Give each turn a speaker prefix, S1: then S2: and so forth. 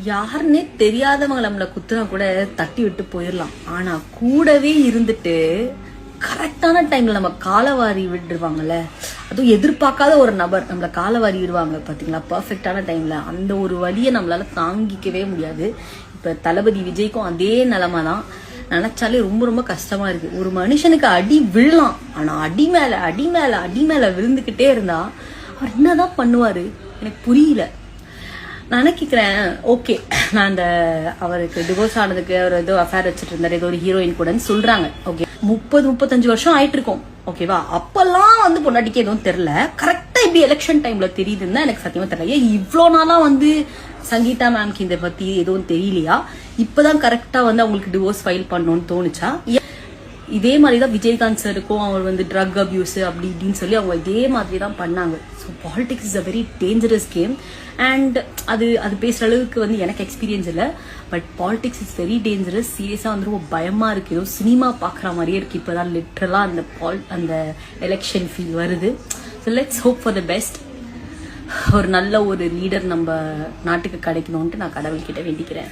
S1: யாருன்னே தெரியாதவங்க நம்மள குத்துனா கூட தட்டி விட்டு போயிடலாம். ஆனா கூடவே இருந்துட்டு கரெக்டான டைம்ல நம்ம காலவாரி விட்டுருவாங்கல்ல, அதுவும் எதிர்பார்க்காத ஒரு நபர் நம்மள காலவாரி விடுவாங்க பாத்தீங்களா, பர்ஃபெக்டான டைம்ல. அந்த ஒரு வழியை நம்மளால தாங்கிக்கவே முடியாது. இப்ப தளபதி விஜய்க்கும் அதே நிலைமை தான். நினைச்சாலே ரொம்ப ரொம்ப கஷ்டமா இருக்கு. ஒரு மனுஷனுக்கு அடி விழலாம், ஆனா அடி மேல அடி மேல அடி மேல விழுந்துகிட்டே இருந்தா அவர் என்னதான் பண்ணுவாரு எனக்கு புரியல. நான் நினைக்கிறேன், ஓகே, நான் அந்த அவருக்கு டிவோர்ஸ் ஆனதுக்கு அவர் ஏதோ அஃபேர் வச்சுட்டு இருந்தாரு ஏதோ ஒரு ஹீரோயின் கூடன்னு சொல்றாங்க. ஓகே, 30-35 வருஷம் ஆயிட்டு இருக்கோம். ஓகேவா, அப்பெல்லாம் வந்து பொண்டாட்டிக்கு எதுவும் தெரியல. கரெக்டா இப்படி எலெக்ஷன் டைம்ல தெரியுதுன்னு எனக்கு சத்தியமா தெரியல. ஏன் இவ்வளோ நாளா வந்து சங்கீதா மேம்க்கு இதை பத்தி எதுவும் தெரியலையா? இப்பதான் கரெக்டா வந்து அவங்களுக்கு டிவோர்ஸ் ஃபைல் பண்ணணும்னு தோணுச்சா? இதே மாதிரிதான் விஜயகாந்த் சாருக்கும் அவர் வந்து ட்ரக் அபியூஸ் அப்படி இப்படின்னு சொல்லி அவங்க இதே மாதிரி தான் பண்ணாங்க. So politics is a very dangerous game. And அது பேசுற அளவுக்கு வந்து எனக்கு எக்ஸ்பீரியன்ஸ் இல்லை. But politics is very dangerous. சீரியஸா வந்து ரொம்ப பயமா இருக்கு. ஏதோ சினிமா பாக்குற மாதிரியே இருக்கு. இப்பதான் லிட்டரலா அந்த எலெக்ஷன் ஃபீல் வருது. So let's hope for the best. ஒரு நல்ல ஒரு லீடர் நம்ம நாட்டுக்கு கிடைக்கணும்ட்டு நான் கடவுள்கிட்ட வேண்டிக்கிறேன்.